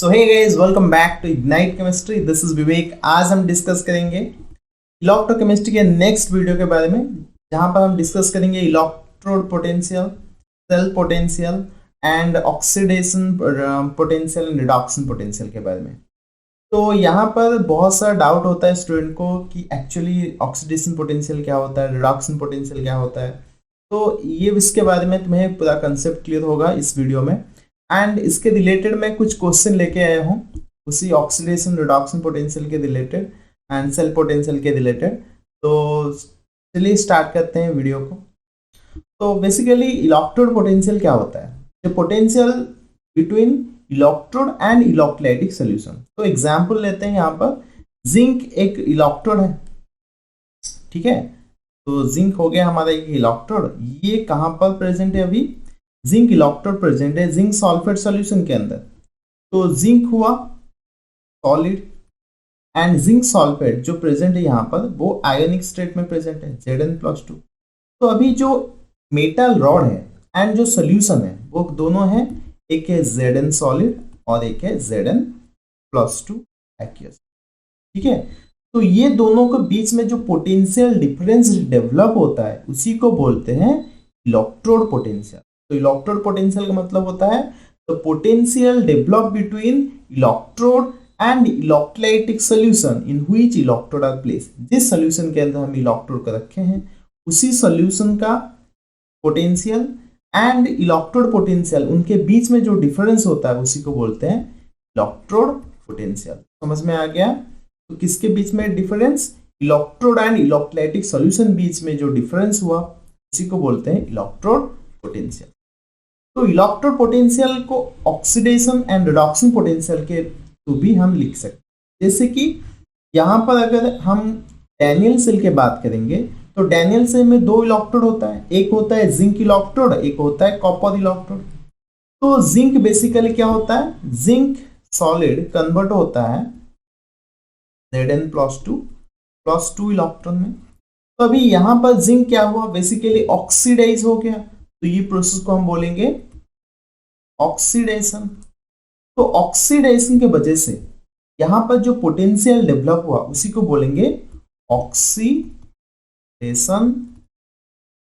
So hey guys, welcome back to ignite chemistry. This is Vivek. आज हम discuss करेंगे electrochemistry के नेक्स्ट वीडियो के बारे में, जहां पर हम डिस्कस करेंगे electrode potential, cell potential and oxidation potential and reduction potential के बारे में। तो यहाँ पर बहुत सारा डाउट होता है स्टूडेंट को कि एक्चुअली ऑक्सीडेशन पोटेंशियल क्या होता है, रिडक्शन पोटेंशियल क्या होता है। तो ये इसके बारे में तुम्हें पूरा कंसेप्ट क्लियर होगा इस वीडियो में। एंड इसके रिलेटेड मैं कुछ क्वेश्चन लेके आया हूँ उसी ऑक्सीडेशन रिडक्शन पोटेंशियल के रिलेटेड एंड सेल पोटेंशियल के रिलेटेड। तो चलिए स्टार्ट करते हैं वीडियो को। तो बेसिकली इलेक्ट्रोड पोटेंशियल क्या होता है? The potential between electrode and electrolytic solution. तो एग्जांपल लेते हैं यहाँ पर, जिंक एक इलेक्ट्रोड है, ठीक है। तो जिंक हो गया हमारा एक इलेक्ट्रोड। ये कहाँ पर प्रेजेंट है? अभी जिंक इलेक्ट्रोड प्रेजेंट है जिंक सल्फेट सॉल्यूशन के अंदर। तो जिंक हुआ सॉलिड एंड जिंक सल्फेट जो प्रेजेंट है यहाँ पर वो आयोनिक स्टेट में प्रेजेंट है Zn+2। तो अभी जो मेटल रॉड है एंड जो सोल्यूशन है वो दोनों है, एक है Zn सॉलिड और एक है Zn+2 एक्वियस, ठीक है। तो ये दोनों के बीच में जो पोटेंशियल डिफरेंस डेवलप होता है उसी को बोलते हैं इलेक्ट्रोड पोटेंशियल। तो इलेक्ट्रोड पोटेंशियल का मतलब होता है the potential develop between electrode and electrolytic solution in which electrode are placed. जिस सॉल्यूशन के अंदर हम इलेक्ट्रोड को रखे हैं उसी सॉल्यूशन का पोटेंशियल एंड इलेक्ट्रोड पोटेंशियल, उनके बीच में जो डिफरेंस होता है उसी को बोलते हैं इलेक्ट्रोड पोटेंशियल। समझ में आ गया? तो किसके बीच में difference? Electrode and electrolytic solution बीच में जो डिफरेंस हुआ उसी को बोलते हैं इलेक्ट्रोड पोटेंशियल। तो इलेक्ट्रोड पोटेंशियल को ऑक्सीडेशन एंड रिडक्शन पोटेंशियल के थ्रू भी हम लिख सकते हैं। जैसे कि यहाँ पर अगर हम डैनियल सेल की बात करेंगे तो डैनियल सेल में दो इलेक्ट्रोड होता है, एक होता है जिंक इलेक्ट्रोड, एक होता है कॉपर इलेक्ट्रोड। तो जिंक बेसिकली क्या होता है? जिंक सॉलिड कन्वर्ट होता है Zn+2 इलेक्ट्रॉन में। तो अभी यहां पर जिंक क्या हुआ? बेसिकली ऑक्सीडाइज हो गया। तो ये प्रोसेस को हम बोलेंगे ऑक्सीडेशन। तो ऑक्सीडेशन के वजह से यहां पर जो पोटेंशियल डेवलप हुआ उसी को बोलेंगे ऑक्सीडेशन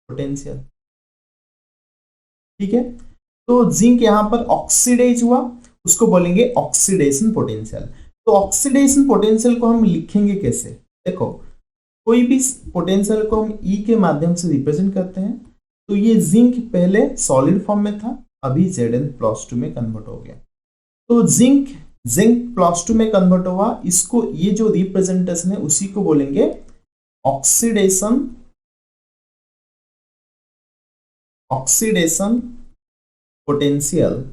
पोटेंशियल, ठीक है। तो जिंक यहां पर ऑक्सीडाइज हुआ, उसको बोलेंगे ऑक्सीडेशन पोटेंशियल। तो ऑक्सीडेशन पोटेंशियल को हम लिखेंगे कैसे? देखो, कोई भी पोटेंशियल को हम ई के माध्यम से रिप्रेजेंट करते हैं। तो ये जिंक पहले सॉलिड फॉर्म में था, अभी Zn+2 में कन्वर्ट हो गया। तो जिंक+2 में कन्वर्ट हुआ, इसको ये जो रिप्रेजेंटेशन है उसी को बोलेंगे ऑक्सीडेशन पोटेंशियल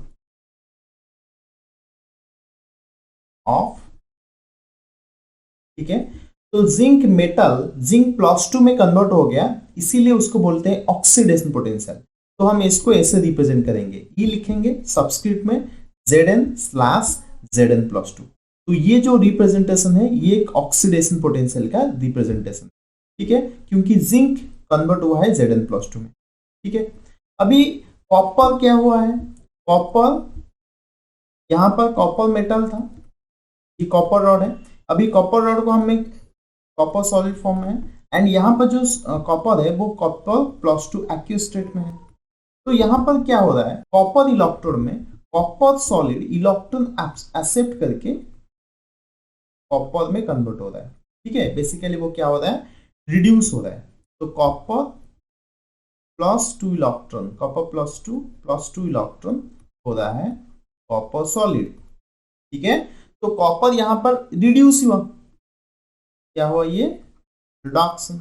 ऑफ, ठीक है। तो जिंक+2 में कन्वर्ट हो गया, इसीलिए उसको बोलते हैं ऑक्सीडेशन पोटेंशियल। तो हम इसको ऐसे रिप्रेजेंट करेंगे, ई लिखेंगे सबस्क्रिप्ट में Zn/Zn+2। तो ये जो रिप्रेजेंटेशन है ये एक ऑक्सीडेशन पोटेंशियल का रिप्रेजेंटेशन, ठीक है, क्योंकि जिंक कन्वर्ट हुआ है Zn+2 में, ठीक है। अभी कॉपर क्या हुआ है? कॉपर, यहां पर कॉपर मेटल था, ये कॉपर रॉड है। अभी कॉपर रॉड को हम कॉपर सॉलिड फॉर्म में है एंड यहाँ पर जो कॉपर है वो Copper+2 एक्वियस स्टेट में है। तो यहाँ पर क्या हो रहा है? कॉपर इलेक्ट्रोड में कॉपर सॉलिड इलेक्ट्रॉन एक्सेप्ट करके कॉपर में कन्वर्ट हो रहा है, ठीक है। बेसिकली वो क्या हो रहा है? रिड्यूस हो रहा है। तो Copper+2 इलेक्ट्रॉन हो रहा है कॉपर सॉलिड, ठीक है। तो कॉपर यहां पर रिड्यूस हुआ, क्या हुआ? ये रिडक्शन।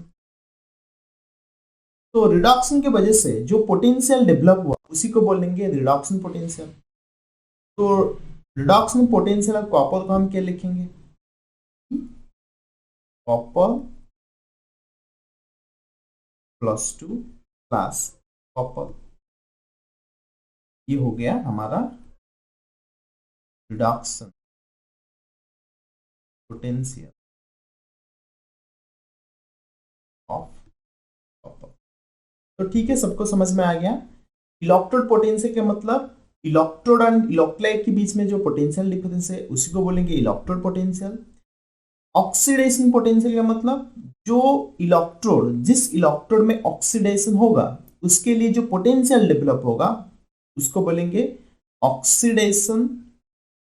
तो रिडक्शन की वजह से जो पोटेंशियल डेवलप हुआ उसी को बोलेंगे रिडक्शन पोटेंशियल। तो रिडक्शन पोटेंशियल ऑफ कॉपर को हम क्या लिखेंगे? Copper+2 प्लस कॉपर, ये हो गया हमारा रिडक्शन पोटेंशियल ऑफ कॉपर। तो ठीक है, सबको समझ में आ गया। इलेक्ट्रोड पोटेंशियल का मतलब इलेक्ट्रोड एंड इलेक्ट्रोलाइट के बीच में जो पोटेंशियल डिफरेंस है उसी को बोलेंगे इलेक्ट्रोड पोटेंशियल। ऑक्सीडेशन पोटेंशियल का मतलब जो इलेक्ट्रोड, जिस इलेक्ट्रोड में ऑक्सीडेशन होगा उसके लिए जो पोटेंशियल डेवलप होगा उसको बोलेंगे ऑक्सीडेशन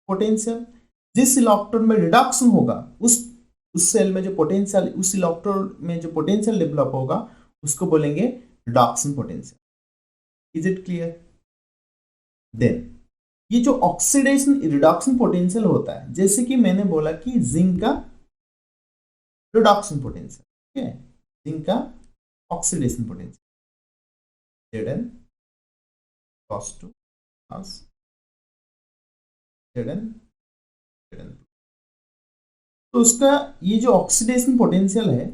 पोटेंशियल। जिस इलेक्ट्रोड में रिडक्शन होगा उस सेल में जो पोटेंशियल, उस इलेक्ट्रोड में जो पोटेंशियल डेवलप होगा उसको बोलेंगे reduction potential. Is it clear? Then ये जो ऑक्सीडेशन रिडक्शन पोटेंशियल होता है, जैसे कि मैंने बोला कि जिंक का रिडक्शन पोटेंशियल, ठीक है, जिंक का oxidation potential Zn cos 2 plus Zn तो उसका ये जो ऑक्सीडेशन पोटेंशियल है,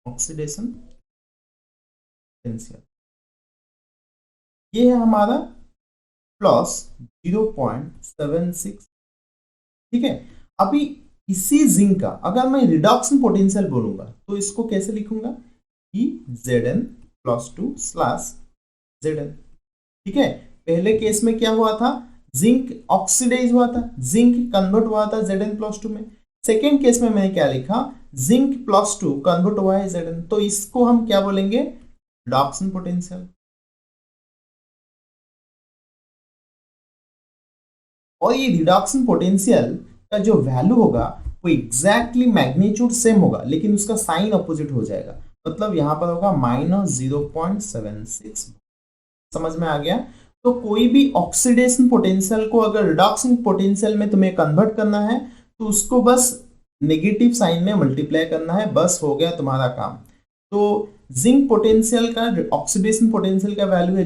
ऑक्सीडेशन पोटेंशियल ये है हमारा प्लस 0.76, ठीक है। अभी इसी जिंक का अगर मैं रिडक्शन पोटेंशियल बोलूंगा तो इसको कैसे लिखूंगा कि Zn प्लस 2 स्लैश Zn, ठीक है। पहले केस में क्या हुआ था, जिंक ऑक्सीडाइज हुआ था, जिंक कन्वर्ट हुआ था Zn प्लस 2 में। सेकेंड केस में मैंने क्या लिखा, जिंक प्लस 2 कन्वर्ट हुआ है Zn, तो इसको हम क्या बोलेंगे, रिडक्शन पोटेंशियल। और ये रिडक्शन पोटेंशियल का जो वैल्यू होगा वो एग्जैक्टली मैग्नीट्यूड सेम होगा, लेकिन उसका साइन अपोजिट हो जाएगा। मतलब यहां पर होगा -0.76। समझ में आ गया? तो कोई भी ऑक्सीडेशन पोटेंशियल को अगर रिडक्शन पोटेंशियल में तुम्हें कन्वर्ट करना है तो उसको बस नेगेटिव साइन में मल्टीप्लाई करना है, बस हो गया तुम्हारा काम। तो जिंक पोटेंशियल का ऑक्सीडेशन पोटेंशियल का वैल्यू है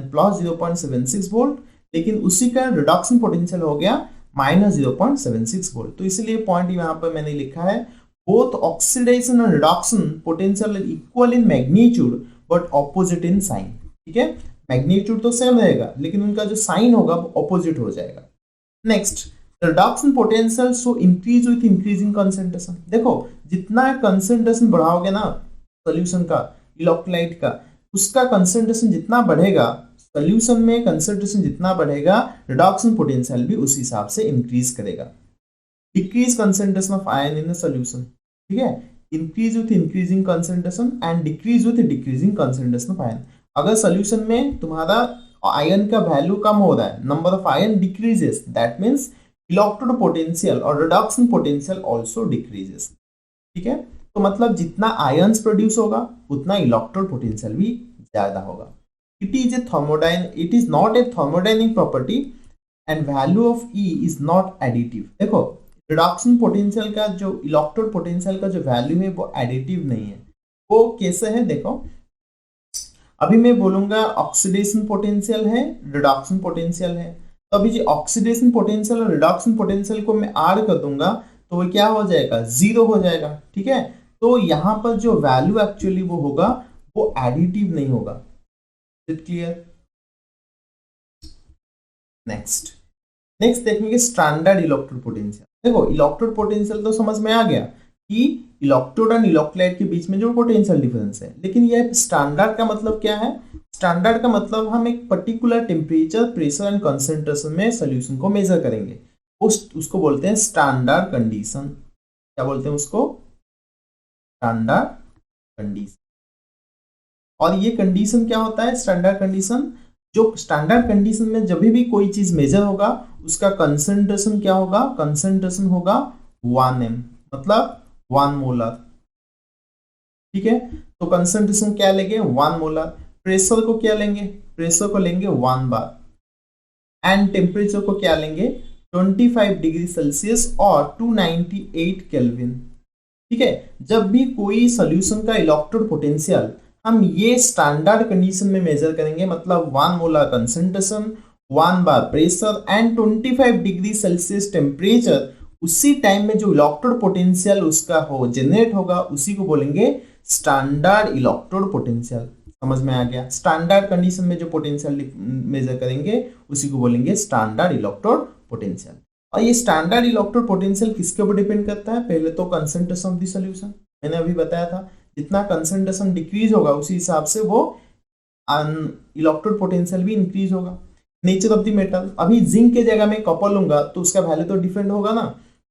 प्लस 0.76 वोल्ट, लेकिन उसी का रिडक्शन पोटेंशियल हो गया -0.76 वोल्ट। तो इसलिए पॉइंट यहाँ पर मैंने लिखा है, बोथ ऑक्सीडेशन और reduction potential equal in magnitude but opposite in sign, ठीक है। मैग्नीट्यूड तो सेम रहेगा लेकिन उनका जो साइन होगा वो ऑपोजिट हो जाएगा। Next, reduction potential so increase with increasing concentration. देखो जितना कंसंट्रेशन बढ़ाओगे ना सोल्यूशन का, इलेक्ट्रोलाइट का, उसका कंसंट्रेशन जितना बढ़ेगा, सोल्यूशन में कंसंट्रेशन जितना बढ़ेगा रिडक्शन पोटेंशियल भी उस हिसाब से इंक्रीज करेगा। Decrease concentration of ion in solution, ठीक है, increase with increasing concentration and decrease with decreasing concentration of ion. अगर सोल्यूशन में तुम्हारा आयन का वैल्यू कम हो रहा है, number of ion decreases, that means electrode potential और रिडक्शन पोटेंशियल आल्सो डिक्रीजेस, ठीक है। तो मतलब जितना आयन्स प्रोड्यूस होगा उतना इलेक्ट्रोड पोटेंशियल भी ज्यादा होगा। It is not a thermodynamic property and value of E is not additive। देखो रिडक्शन पोटेंशियल का जो इलेक्ट्रोड पोटेंशियल का जो वैल्यू है वो एडिटिव नहीं है। वो कैसे है, देखो अभी मैं बोलूंगा ऑक्सीडेशन पोटेंशियल है, रिडक्शन पोटेंशियल है, तो अभी जो ऑक्सीडेशन पोटेंशियल और रिडक्शन पोटेंशियल को मैं ऐड कर दूंगा तो वो क्या हो जाएगा, 0 हो जाएगा, ठीक है। तो यहाँ पर जो वैल्यू एक्चुअली वो होगा वो एडिटिव नहीं होगा। क्लियर? नेक्स्ट देखेंगे स्टैंडर्ड इलेक्ट्रोड पोटेंशियल। देखो इलेक्ट्रोड पोटेंशियल तो समझ में आ गया कि इलेक्ट्रोड एंड इलेक्ट्रोलाइट के बीच में जो पोटेंशियल डिफरेंस है, लेकिन यह स्टैंडर्ड का मतलब क्या है? स्टैंडर्ड का मतलब हम एक particular temperature, pressure and concentration में सोल्यूशन को मेजर करेंगे, उसको बोलते हैं स्टैंडर्ड कंडीशन। क्या बोलते हैं उसको? Standard condition. और ये कंडीशन क्या होता है? स्टैंडर्ड कंडीशन, जो स्टैंडर्ड कंडीशन में जब भी कोई चीज मेजर होगा उसका कंसंट्रेशन क्या होगा? कंसंट्रेशन होगा 1m, मतलब 1 मोलर, ठीक है। तो कंसंट्रेशन क्या लेंगे? 1 मोलर। प्रेशर को क्या लेंगे? प्रेशर को लेंगे 1 बार। एंड टेम्परेचर को क्या लेंगे? 25 डिग्री सेल्सियस और 298 केल्विन, ठीक है। जब भी कोई सोल्यूशन का इलेक्ट्रोड पोटेंशियल हम ये स्टैंडर्ड कंडीशन में मेजर करेंगे, मतलब 1 molar concentration, 1 bar pressure and 25 degree Celsius temperature, उसी टाइम में जो इलेक्ट्रोड पोटेंशियल उसका हो जनरेट होगा उसी को बोलेंगे स्टैंडर्ड इलेक्ट्रोड पोटेंशियल। समझ में आ गया? स्टैंडर्ड कंडीशन में जो पोटेंशियल मेजर करेंगे उसी को बोलेंगे स्टैंडर्ड इलेक्ट्रोड पोटेंशियल। और ये स्टैंडर्ड इलेक्ट्रोड पोटेंशियल किसके ऊपर डिपेंड करता है? पहले तो कंसंट्रेशन ऑफ द सॉल्यूशन, मैंने अभी बताया था, जितना कंसंट्रेशन डिक्रीज होगा उसी हिसाब से वो इलेक्ट्रोड पोटेंशियल भी इंक्रीज होगा। नेचर ऑफ द मेटल, अभी जिंक के जगह में कॉपर लूंगा तो उसका वैल्यू तो डिफरेंट होगा ना,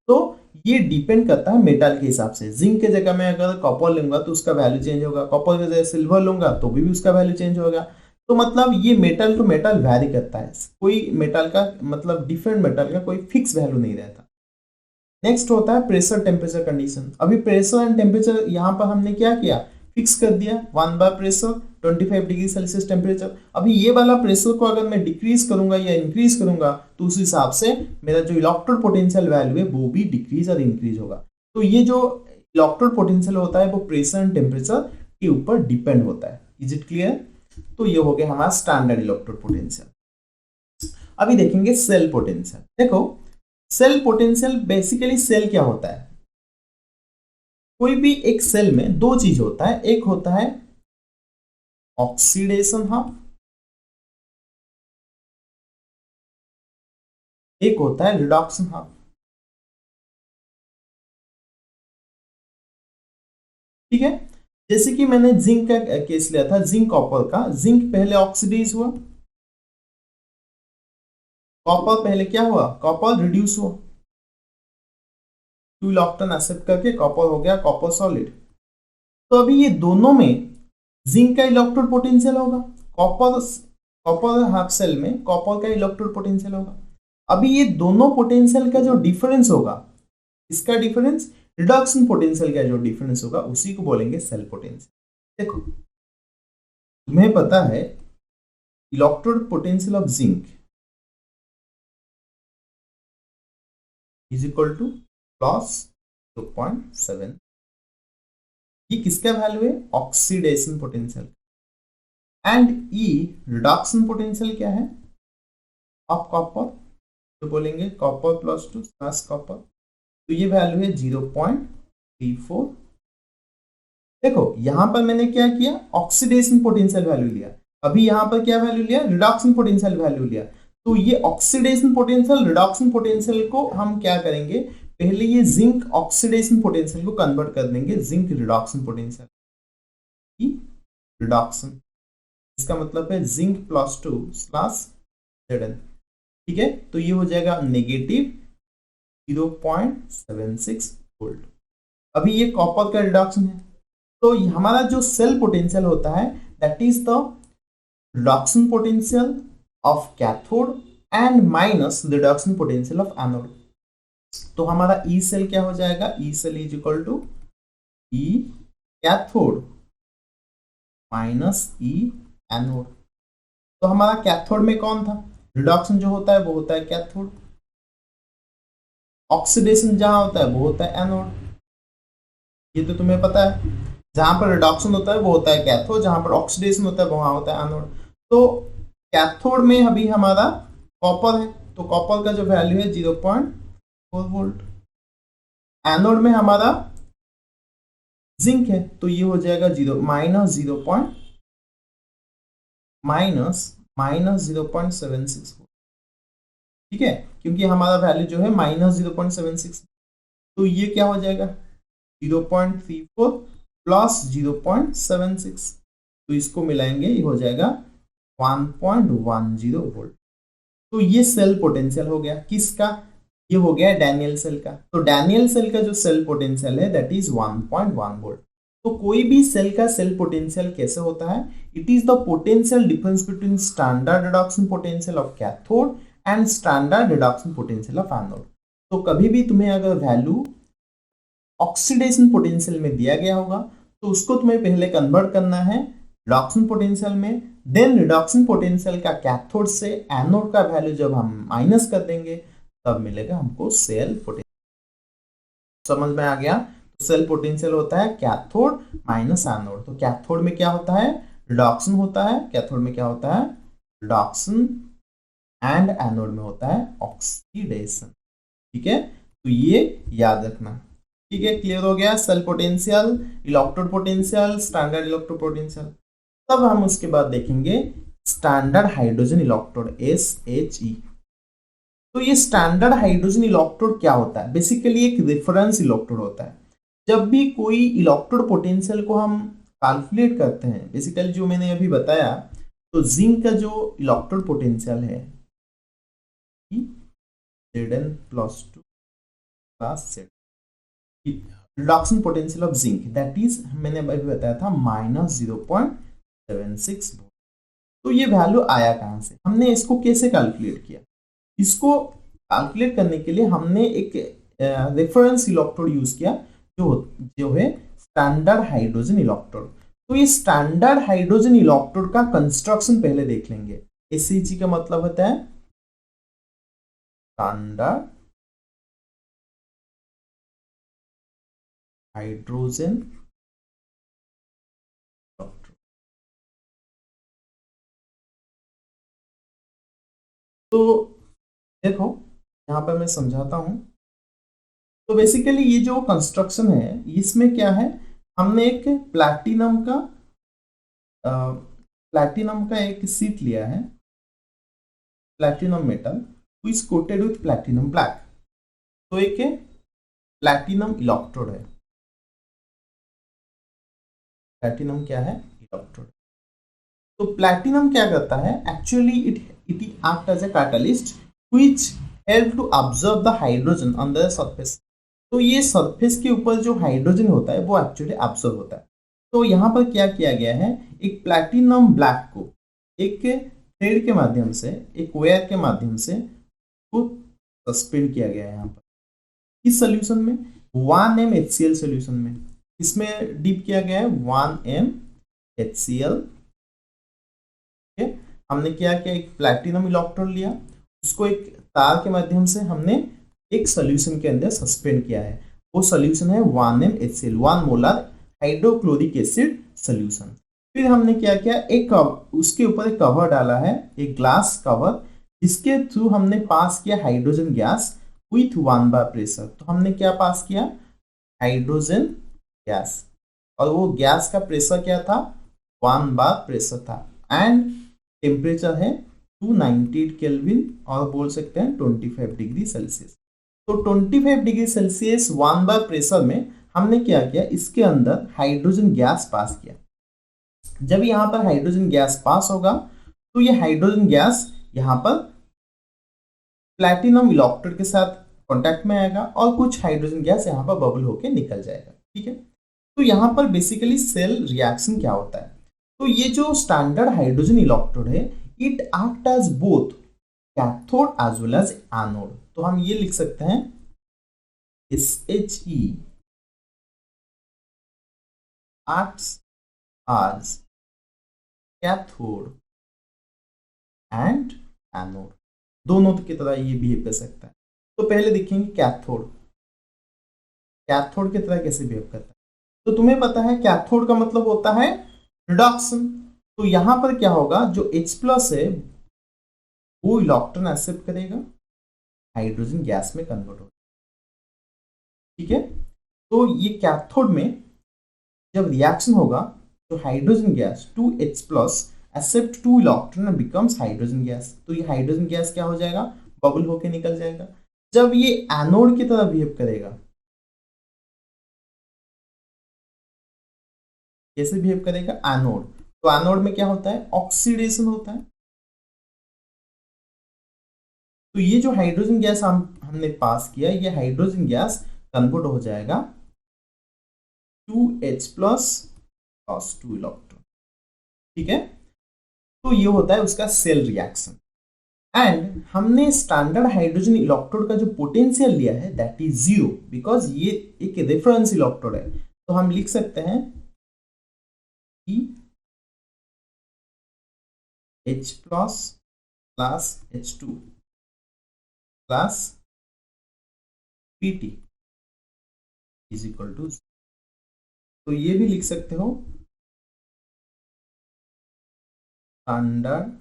तो ये डिपेंड करता है मेटल के हिसाब से। जिंक के जगह में अगर कॉपर लूंगा तो उसका वैल्यू चेंज होगा, कॉपर के जगह सिल्वर लूंगा तो भी उसका वैल्यू चेंज होगा। तो मतलब ये मेटल टू मेटल वैरी करता है, कोई मेटल का मतलब डिफरेंट मेटल का कोई फिक्स वैल्यू नहीं रहता। नेक्स्ट होता है प्रेशर टेम्परेचर कंडीशन। अभी प्रेशर एंड टेम्परेचर यहाँ पर हमने क्या किया, फिक्स कर दिया, 1 bar pressure 25 degree Celsius temperature. अभी ये वाला प्रेशर को अगर मैं डिक्रीज करूंगा या इंक्रीज करूंगा तो उस हिसाब से मेरा जो इलेक्ट्रोड पोटेंशियल वैल्यू है वो भी डिक्रीज और इंक्रीज होगा। तो ये जो इलेक्ट्रोड पोटेंशियल होता है वो प्रेशर एंड टेम्परेचर के ऊपर डिपेंड होता है। Is it clear? तो ये हो गया हमारा स्टैंडर्ड इलेक्ट्रोड पोटेंशियल। अभी देखेंगे सेल पोटेंशियल। देखो सेल पोटेंशियल, बेसिकली सेल क्या होता है, कोई भी एक सेल में दो चीज होता है, एक होता है ऑक्सीडेशन हाफ, एक होता है रिडक्शन हाफ। ठीक है, जैसे कि मैंने जिंक का केस लिया था, जिंक कॉपर का। जिंक पहले ऑक्सीडाइज हुआ, कॉपर पहले क्या हुआ, कॉपर रिड्यूस हुआ, 2 इलेक्ट्रॉन एक्सेप्ट करके कॉपर हो गया कॉपर सॉलिड। तो अभी ये दोनों में जिंक का इलेक्ट्रोड पोटेंशियल होगा, कॉपर कॉपर हाफ सेल में कॉपर का इलेक्ट्रोड पोटेंशियल होगा। अभी ये दोनों पोटेंशियल का जो डिफरेंस होगा, इसका डिफरेंस रिडक्शन पोटेंशियल का जो डिफरेंस होगा उसी को बोलेंगे सेल पोटेंशियल। देखो तुम्हें पता है electrode potential of zinc is equal to +0.7। ये किसका वैल्यू है, oxidation potential. And E reduction potential क्या है ऑफ कॉपर, तो बोलेंगे कॉपर +2 स्लैश कॉपर, तो ये वैल्यू है 0.34। देखो यहां पर मैंने क्या किया, ऑक्सीडेशन पोटेंशियल वैल्यू लिया, अभी यहां पर क्या वैल्यू लिया, रिडक्शन पोटेंशियल वैल्यू लिया। तो ये ऑक्सीडेशन पोटेंशियल रिडक्शन पोटेंशियल को हम क्या करेंगे, पहले ये जिंक ऑक्सीडेशन पोटेंशियल को कन्वर्ट कर देंगे जिंक रिडक्शन पोटेंशियल की रिडक्शन। इसका मतलब है जिंक +2 स्लैश Zn। ठीक है, तो ये हो जाएगा नेगेटिव 0.76 वोल्ट। अभी ये कॉपर का रिडक्शन है, तो हमारा जो सेल पोटेंशियल होता है that is the reduction potential of cathode and minus reduction potential of anode. तो हमारा ई सेल क्या हो जाएगा, E cell is equal to E cathode minus E anode. तो हमारा कैथोड में कौन था, रिडक्शन जो होता है वो होता है कैथोड, ऑक्सीडेशन जहां होता है वो होता है एनोड। ये तो तुम्हें पता है, जहां पर रिडक्शन होता है वो होता है कैथोड, जहां पर ऑक्सीडेशन होता है वहां होता है एनोड। तो कैथोड में अभी हमारा कॉपर है, तो कॉपर का जो वैल्यू है 0.4 वोल्ट। एनोड में हमारा जिंक है, तो ये हो जाएगा -0.76। ठीक है, क्योंकि हमारा वैल्यू जो है -0.76, तो ये क्या हो जाएगा 0.34 प्लस 0.76, तो इसको मिलाएंगे ये हो जाएगा 1.10 वोल्ट। तो ये सेल पोटेंशियल हो गया किसका, ये हो गया डैनियल सेल का। तो डैनियल सेल का जो सेल पोटेंशियल है दैट इज 1.1 वोल्ट। तो कोई भी सेल का सेल पोटेंशियल कैसे होता है, it is the potential difference between standard reduction potential of cathode and standard reduction potential of anode. तो कभी भी तुम्हें अगर वैल्यू ऑक्सीडेशन पोटेंशियल में दिया गया होगा तो उसको तुम्हें पहले कन्वर्ट करना है रिडक्शन पोटेंशियल में, देन रिडक्शन पोटेंशियल का कैथोड से एनोड का वैल्यू जब हम माइनस कर देंगे तब मिलेगा हमको सेल पोटेंशियल। समझ में आ गया? तो सेल पोटेंशियल होता है कैथोड माइनस एनोड। तो कैथोड में क्या होता है, रिडक्शन होता है, कैथोड में क्या होता है, रिडक्शन, एंड एनोड में होता है ऑक्सीडेशन। ठीक है, तो ये याद रखना। ठीक है, क्लियर हो गया cell potential, electrode potential, standard electrode potential. तब हम उसके बाद देखेंगे स्टैंडर्ड हाइड्रोजन इलेक्ट्रोड SHE। तो ये स्टैंडर्ड हाइड्रोजन इलेक्ट्रोड क्या होता है, बेसिकली एक रेफरेंस इलेक्ट्रोड होता है। जब भी कोई इलेक्ट्रोड पोटेंशियल को हम कैलकुलेट करते हैं, बेसिकली जो मैंने अभी बताया तो जिंक का जो इलेक्ट्रोड पोटेंशियल है Zn plus 2 plus Z, reduction potential of zinc that is मैंने अभी बताया था -0.76 वोल्ट। तो ये वैल्यू आया कहां से, हमने इसको कैसे कैलकुलेट किया? इसको कैलकुलेट करने के लिए हमने एक रेफरेंस इलेक्ट्रोड यूज किया जो जो है स्टैंडर्ड हाइड्रोजन इलेक्ट्रोड। तो ये स्टैंडर्ड हाइड्रोजन इलेक्ट्रोड का कंस्ट्रक्शन पहले देख लेंगे। एसईजी का मतलब होता है स्टैंडर्ड हाइड्रोजन इलेक्ट्रोड। तो देखो यहां पर मैं समझाता हूं। तो बेसिकली ये जो कंस्ट्रक्शन है इसमें क्या है, हमने एक प्लैटिनम का एक शीट लिया है, platinum metal is coated with platinum black. तो एक प्लैटिनम इलेक्ट्रोड है, प्लैटिनम क्या है, इलेक्ट्रोड। तो प्लैटिनम क्या करता है, actually it act as a catalyst which help to observe the hydrogen on the surface. तो ये सरफेस के ऊपर जो हाइड्रोजन होता है वो एक्चुअली ऑब्जर्व होता है। तो यहाँ पर क्या किया गया है, एक प्लैटिनम ब्लैक को एक थ्रेड के माध्यम से, एक वायर के माध्यम से को सस्पेंड किया गया है यहाँ पर इस सोल्यूशन में 1m HCl सोल्यूशन में। इसमें डीप किया गया है 1m HCl। हमने क्या किया, एक प्लैटिनम इलेक्ट्रोड लिया, उसको एक तार के माध्यम से हमने एक सोल्यूशन के अंदर सस्पेंड किया है। वो सोल्यूशन है 1m HCl, 1 molar hydrochloric acid solution. फिर हमने क्या किया, एक उसके ऊपर एक कवर डाला है, एक ग्लास कवर, जिसके थ्रू हमने पास किया hydrogen gas with 1 bar pressure. तो हमने क्या पास किया, हाइड्रोजन गैस, और वो गैस का प्रेशर क्या था, 1 बार प्रेशर था, एंड टेम्परेचर है 298 केल्विन और बोल सकते हैं 25 डिग्री सेल्सियस। तो 25 डिग्री सेल्सियस 1 बार प्रेशर में हमने क्या किया, इसके अंदर हाइड्रोजन गैस पास किया। जब यहाँ पर हाइड्रोजन गैस पास होगा तो ये हाइड्रोजन गैस यहाँ पर प्लैटिनम इलेक्ट्रोड के साथ कांटेक्ट में आएगा और कुछ हाइड्रोजन गैस यहाँ पर बबल होके निकल जाएगा। ठीक है, तो यहाँ पर बेसिकली सेल रिएक्शन क्या होता है, तो ये जो स्टैंडर्ड हाइड्रोजन इलेक्ट्रोड है it act as both cathode as well as anode. तो हम ये लिख सकते हैं SHE acts as cathode and anode, दोनों की तरह ये बिहेव कर सकता है। तो पहले देखेंगे कैथोड, कैथोड की तरह कैसे बिहेव करता है। तो तुम्हें पता है कैथोड का मतलब होता है रिडक्शन। तो यहां पर क्या होगा, जो H प्लस है वो इलेक्ट्रॉन एक्सेप्ट करेगा, हाइड्रोजन गैस में कन्वर्ट होगा। ठीक है, तो ये कैथोड में जब रिएक्शन होगा तो hydrogen gas 2H plus accept 2 electron and becomes hydrogen gas. तो ये हाइड्रोजन गैस क्या हो जाएगा, बबल होके निकल जाएगा। जब ये एनोड की तरह बिहेव करेगा, कैसे बिहेव करेगा, एनोड। तो एनोड में क्या होता है, ऑक्सीडेशन होता है। तो ये जो हाइड्रोजन गैस हमने पास किया, ये हाइड्रोजन गैस कन्वर्ट हो जाएगा 2H प्लस 2 इलेक्ट्रॉन। ठीक है, तो ये होता है उसका सेल रिएक्शन। एंड हमने स्टैंडर्ड हाइड्रोजन इलेक्ट्रोड का जो पोटेंशियल लिया है दैट इज 0, बिकॉज ये एक रेफरेंस इलेक्ट्रोड है। तो हम लिख सकते हैं कि H plus plus H2 plus PT is equal to, तो ये भी लिख सकते हो standard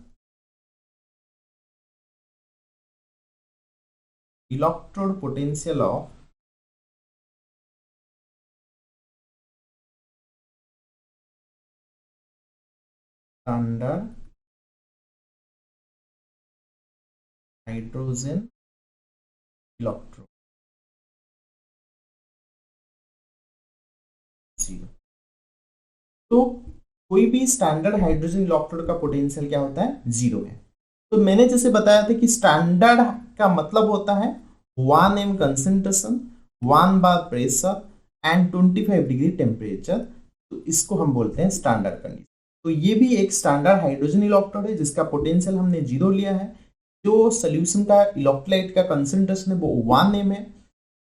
electrode potential of standard hydrogen electrode 0। तो कोई भी स्टैंडर्ड हाइड्रोजन इलेक्ट्रोड का पोटेंशियल क्या होता है, 0 है। तो मैंने जैसे बताया था कि स्टैंडर्ड का मतलब होता है 1 m concentration, 1 bar pressure and 25 degree temperature. तो इसको हम बोलते हैं स्टैंडर्ड कंडीशन। तो ये भी एक स्टैंडर्ड हाइड्रोजन इलेक्ट्रोड है जिसका पोटेंशियल हमने 0 लिया है। जो सोल्यूशन का इलेक्ट्रोलाइट का कंसेंट्रेशन है वो 1 m है,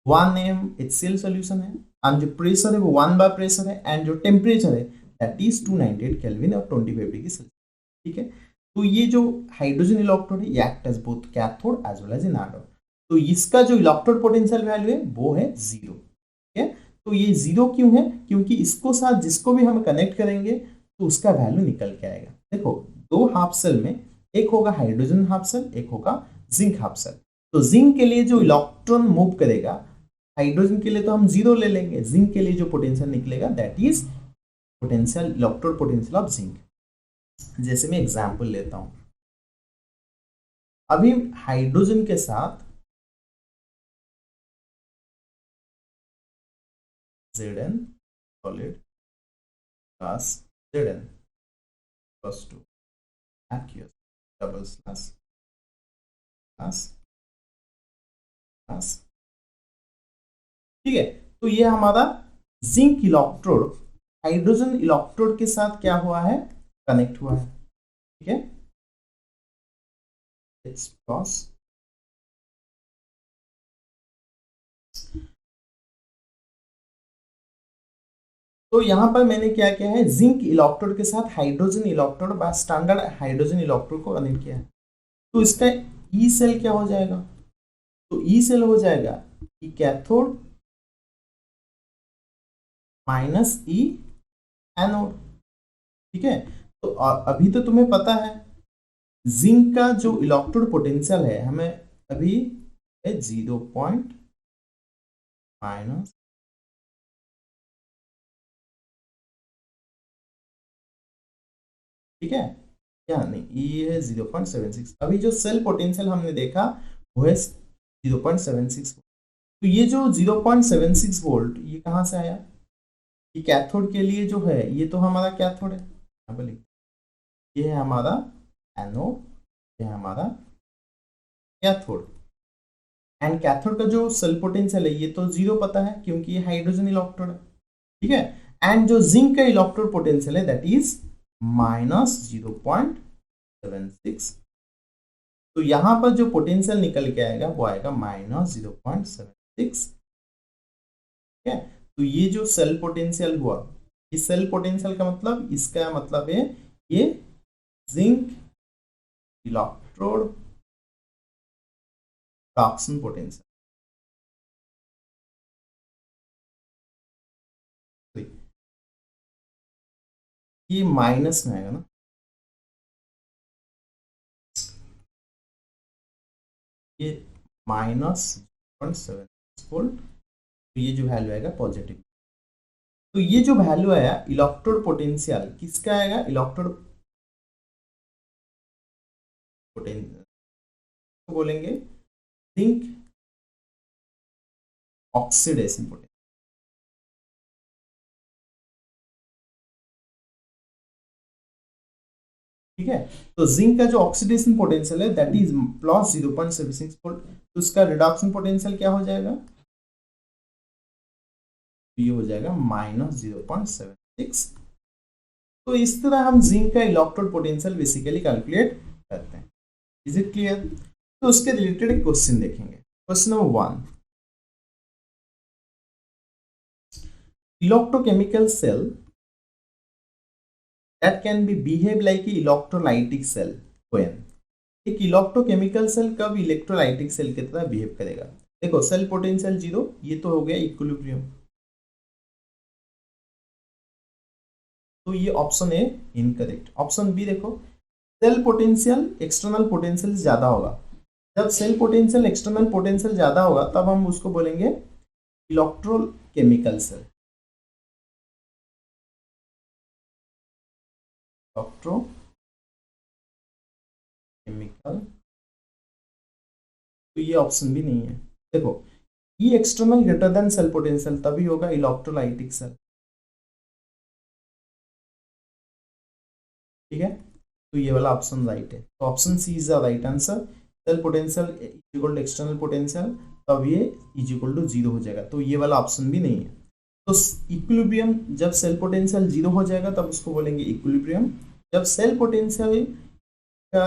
1 m HCl सोल्यूशन है, एंड जो प्रेशर है वो 1 बार प्रेशर है, एंड जो टेम्परेचर है दैट इज 298 केल्विन और 25 डिग्री सेल्सियस। ठीक है, तो ये जो हाइड्रोजन इलेक्ट्रोड है ये act as both cathode as well as an anode. तो इसका जो इलेक्ट्रोड पोटेंशियल वैल्यू है वो है 0। ठीक है, तो ये 0 क्यों है, क्योंकि इसको साथ जिसको भी हम कनेक्ट करेंगे तो उसका वैल्यू निकल के आएगा। देखो, दो हाफ सेल में एक होगा हाइड्रोजन हाफ सेल, एक होगा जिंक हाफ सेल। तो जिंक के लिए जो इलेक्ट्रॉन मूव करेगा, हाइड्रोजन के लिए तो हम 0 ले लेंगे, जिंक के लिए जो पोटेंशियल निकलेगा that is potential, electrode potential of zinc. जैसे मैं एग्जांपल लेता हूं, अभी हाइड्रोजन के साथ Zn solid plus Zn plus 2 aqueous double slash plus plus। ठीक है, तो ये हमारा जिंक इलेक्ट्रोड हाइड्रोजन इलेक्ट्रोड के साथ क्या हुआ है, कनेक्ट हुआ है। ठीक है, H plus तो यहां पर मैंने क्या किया है, जिंक इलेक्ट्रोड के साथ हाइड्रोजन इलेक्ट्रोड बा स्टैंडर्ड हाइड्रोजन इलेक्ट्रोड को कनेक्ट किया है। तो इसका ई सेल क्या हो जाएगा, तो ई सेल हो जाएगा ई कैथोड माइनस ई एनोड। ठीक है, तो अभी तो तुम्हें पता है जिंक का जो इलेक्ट्रोड पोटेंशियल है हमें अभी 0 पॉइंट माइनस, ठीक है, क्या नहीं, ये है 0.76। अभी जो सेल पोटेंशियल हमने देखा वो है 0.76। तो ये जो 0.76 वोल्ट ये कहाँ से आया, ये कैथोड के लिए जो है ये तो हमारा कैथोड है, यहाँ पर लिख, ये है हमारा एनोड, ये है हमारा कैथोड। एंड कैथोड का जो सेल पोटेंशियल है ये तो 0 पता है क्योंकि ये हाइड्रोजन इलेक्ट्रोड है। ठीक है, एंड जो जिंक का इलेक्ट्रोड पोटेंशियल है दैट इज माइनस 0.76। तो यहां पर जो पोटेंशियल निकल के आएगा वो आएगा माइनस 0.76। ठीक है, तो ये जो सेल पोटेंशियल हुआ, इस सेल पोटेंशियल का मतलब, इसका मतलब है ये जिंक इलेक्ट्रोड रिडक्शन पोटेंशियल। ये माइनस में आएगा ना, ये माइनस 0.76 वोल्ट, तो ये जो वैल्यू आएगा पॉजिटिव। तो ये जो वैल्यू आया इलेक्ट्रोड पोटेंशियल किसका आएगा, इलेक्ट्रोड पोटेंशियल तो बोलेंगे जिंक ऑक्सीडेशन पोटेंशियल। ठीक है, तो जिंक का जो ऑक्सीडेशन पोटेंशियल है दैट इज प्लस 0.76 वोल्ट, तो उसका रिडक्शन पोटेंशियल क्या हो जाएगा, ये हो जाएगा माइनस 0.76। तो इस तरह हम जिंक का इलेक्ट्रोड पोटेंशियल बेसिकली कैलकुलेट करते हैं। Is it clear? तो उसके रिलेटेड एक क्वेश्चन देखेंगे। Question number 1, electrochemical cell that can be behave like a electrolytic cell when, एक इलेक्ट्रोकेमिकल सेल कब इलेक्ट्रोलाइटिक सेल की तरह बिहेव करेगा। देखो, सेल पोटेंशियल 0, ये तो हो गया इक्विलिब्रियम, तो ये option A incorrect. Option B देखो, सेल पोटेंशियल एक्सटर्नल पोटेंशियल ज्यादा होगा। जब सेल पोटेंशियल एक्सटर्नल पोटेंशियल ज्यादा होगा तब हम उसको बोलेंगे इलेक्ट्रोकेमिकल सेल, इलेक्ट्रोकेमिकल। तो ये ऑप्शन भी नहीं है। देखो, ये external greater than cell potential तभी होगा इलेक्ट्रोलाइटिक सेल। ठीक है, तो ये वाला ऑप्शन राइट है। तो option C is the right answer. Cell potential equal to external potential, तब ये इज इक्वल टू 0 हो जाएगा, तो ये वाला ऑप्शन भी नहीं है। तो इक्विलिब्रियम, जब सेल पोटेंशियल 0 हो जाएगा तब उसको बोलेंगे इक्विलिब्रियम। जब सेल पोटेंशियल का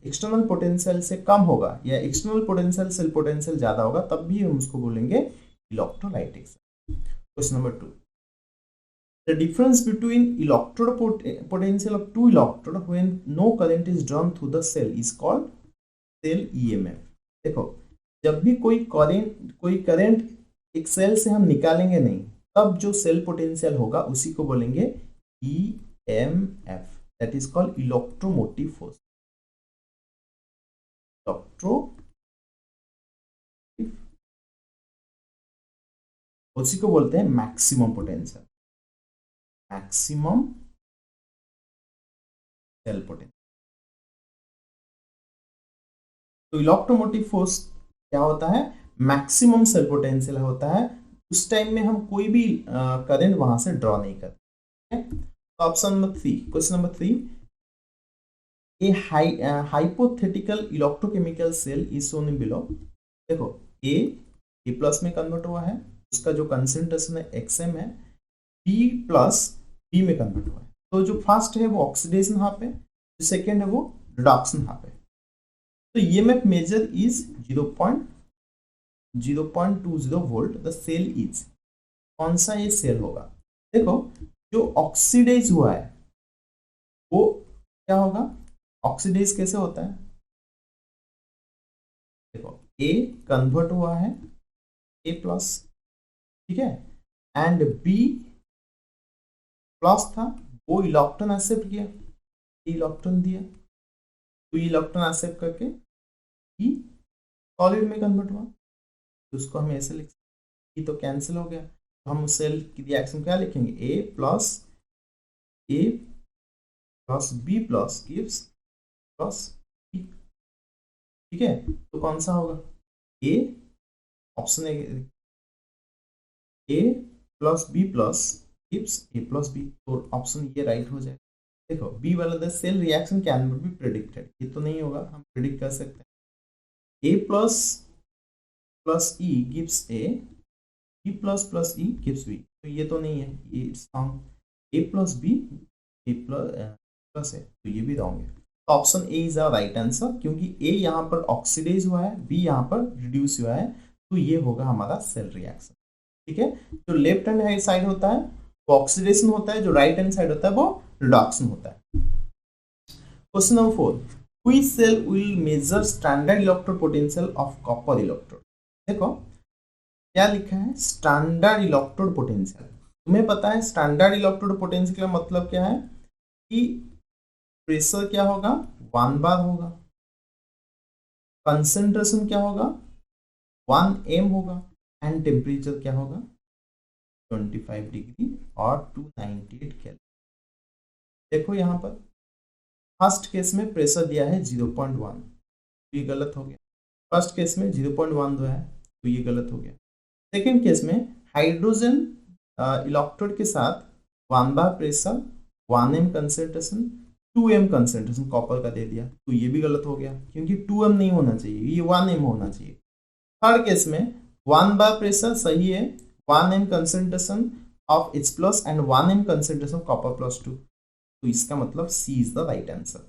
एक्सटर्नल पोटेंशियल से कम होगा या एक्सटर्नल पोटेंशियल सेल पोटेंशियल ज्यादा होगा तब भी हम उसको बोलेंगे electrolytic cell. Question number 2, the difference between electrode potential of two electrode when no current is drawn through the cell is called cell EMF। देखो, जब भी कोई करंट एक सेल से हम निकालेंगे नहीं, तब जो सेल पोटेंशियल होगा उसी को बोलेंगे EMF, that is called electromotive force. उसी को बोलते हैं maximum potential, maximum cell potential. तो इलेक्ट्रोमोटिव फोर्स क्या होता है, मैक्सिमम सेल पोटेंशियल होता है, उस टाइम में हम कोई भी करंट वहां से ड्रॉ नहीं करते। Option number 3, question number 3, a hypothetical electrochemical cell is shown in below. देखो, ए प्लस में कन्वर्ट हुआ है, उसका जो कंसेंट्रेशन है XM है, बी प्लस बी में कन्वर्ट हुआ है। तो जो फर्स्ट है वो ऑक्सीडेशन यहाँ पे, जो सेकेंड है वो रिडक्शन यहाँ पे। तो EMF measure is 0.20 volt, the cell is, कौन सा ये सेल होगा। देखो, जो ऑक्सीडाइज हुआ है वो क्या होगा, ऑक्सीडाइज कैसे होता है, देखो A कन्वर्ट हुआ है A प्लस, ठीक है, एंड B प्लस था, वो इलेक्ट्रॉन एक्सेप्ट किया, इलेक्ट्रॉन दिया, तो ये इलेक्ट्रॉन एक्सेप्ट करके E सॉलिड में कन्वर्ट हुआ, तो उसको हम ऐसे लिख सकते, तो कैंसिल हो गया। तो हम उस सेल की रिएक्शन क्या लिखेंगे, A plus B plus gives plus B, ठीक है। तो कौन सा होगा, A, option A plus B plus gives A plus B, तो ऑप्शन ये राइट हो जाए। देखो, बी वाला the cell reaction can not be predicted, ये तो नहीं होगा, हम प्रेडिक्ट कर सकते हैं। A plus plus E gives A, B plus plus E gives B, तो ये तो नहीं है, ये wrong. A plus B A plus है, तो ये भी रॉन्ग है। तो option A is the right answer, क्योंकि A यहाँ पर ऑक्सीडाइज हुआ है, B यहाँ पर रिड्यूस हुआ है, तो ये होगा हमारा सेल रिएक्शन, ठीक है। जो लेफ्ट हैंड साइड होता है वो ऑक्सीडेशन होता है, जो राइट हैंड साइड होता है वो रिडक्शन होता है। Question number 4, which cell will measure standard electrode potential of copper electrode. देखो क्या लिखा है, स्टैंडर्ड इलेक्ट्रोड पोटेंशियल। तुम्हें पता है स्टैंडर्ड इलेक्ट्रोड पोटेंशियल का मतलब क्या है, कि प्रेशर क्या होगा, 1 बार होगा, कंसंट्रेशन क्या होगा, 1 m होगा, एंड टेम्परेचर क्या होगा, 25 डिग्री और 298 केल्विन। देखो यहाँ पर फर्स्ट केस में प्रेशर दिया है 0.1, तो ये गलत हो गया। फर्स्ट केस में 0.1 दिया है, तो ये गलत हो गया। सेकेंड केस में हाइड्रोजन इलेक्ट्रोड के साथ 1 bar pressure, 1 m concentration, 2 m concentration copper का दे दिया, तो ये भी गलत हो गया, क्योंकि 2 m नहीं होना चाहिए, ये 1 m होना चाहिए। थर्ड केस में 1 बार प्रेशर सही है, 1 m concentration of H plus and 1 m concentration copper plus 2, तो इसका मतलब सी इज द राइट आंसर।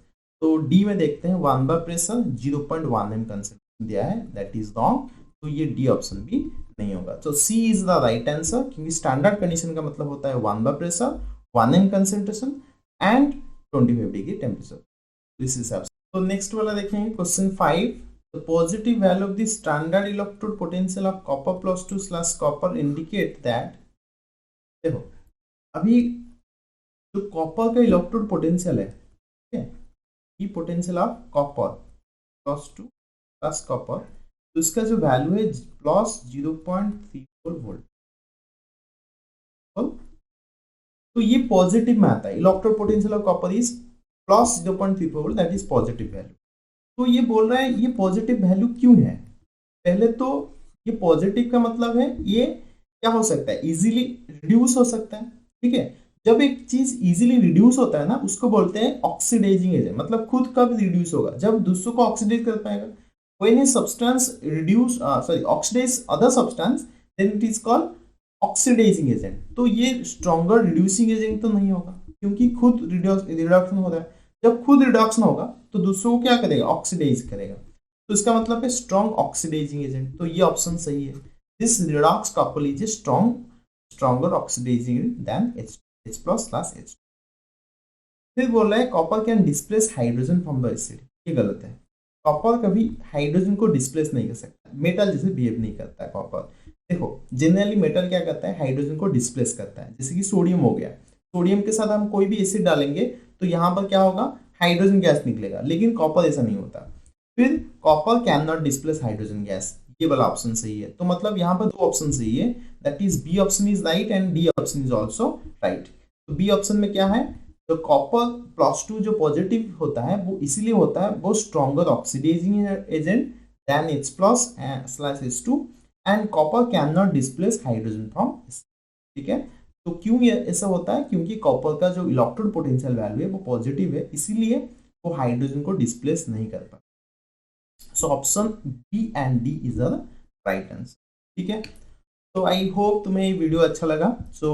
तो डी में देखते हैं, 1 बार प्रेशर 0.1 m कंसेंट्रेशन दिया है, दैट इज रॉन्ग, तो ये डी ऑप्शन भी नहीं होगा। तो C is the right answer, क्योंकि स्टैंडर्ड कंडीशन का मतलब होता है 1 bar pressure, 1 m concentration and 25 degree temperature, इस हिसाब से। तो नेक्स्ट वाला देखेंगे question 5, the positive value of the standard electrode potential of copper plus 2 slash copper indicate that, देखो अभी जो कॉपर का इलेक्ट्रोड पोटेंशियल है, ठीक है, ये potential of copper plus 2 plus copper, तो इसका जो वैल्यू है प्लस 0.34 वोल्ट, तो ये पॉजिटिव में आता है, electrode potential of copper is plus 0.34 volt, that is positive value. तो ये बोल रहा है ये पॉजिटिव वैल्यू क्यों है, पहले तो ये पॉजिटिव का मतलब है ये क्या हो सकता है, इजीली रिड्यूस हो सकता है, ठीक है। जब एक चीज इजीली रिड्यूस होता है ना, उसको बोलते हैं ऑक्सीडाइजिंग एजेंट। मतलब खुद कब रिड्यूस होगा, जब दूसरों को ऑक्सीडाइज कर पाएगा। When a substance reduce oxidise other substance, then it is called oxidising agent. तो ये स्ट्रॉन्गर रिड्यूसिंग एजेंट तो नहीं होगा, क्योंकि खुद रिडक्शन हो रहा है। जब खुद रिडक्शन होगा तो दूसरों को क्या करेगा, ऑक्सीडाइज करेगा। तो इसका मतलब है स्ट्रॉन्ग ऑक्सीडाइजिंग एजेंट। तो ये ऑप्शन सही है। This redox couple is a stronger oxidising than H plus plus H। फिर बोल रहा है copper can displace hydrogen from the acid. ये गलत है। कॉपर कभी हाइड्रोजन को डिस्प्लेस नहीं कर सकता, मेटल जैसे बिहेव नहीं करता है कॉपर। देखो जनरली मेटल क्या करता है, हाइड्रोजन को डिस्प्लेस करता है। जैसे कि सोडियम हो गया, सोडियम के साथ हम कोई भी एसिड डालेंगे तो यहाँ पर क्या होगा, हाइड्रोजन गैस निकलेगा, लेकिन कॉपर ऐसा नहीं होता। फिर copper can not displace hydrogen gas, ये वाला ऑप्शन सही है। तो मतलब यहाँ पर दो ऑप्शन सही है, that is B option is right and D option is also right. तो बी ऑप्शन में क्या है, तो कॉपर +2 जो पॉजिटिव होता है वो इसीलिए होता है, वो stronger oxidising agent than H+/H2 and copper can not displace hydrogen from. ठीक है, तो क्यों ये ऐसा होता है, क्योंकि कॉपर का जो इलेक्ट्रोड पोटेंशियल वैल्यू है वो पॉजिटिव है, इसीलिए वो हाइड्रोजन को डिस्प्लेस नहीं कर पाता। So option B and D is the right answer. ठीक है, तो आई होप तुम्हें ये वीडियो अच्छा लगा। सो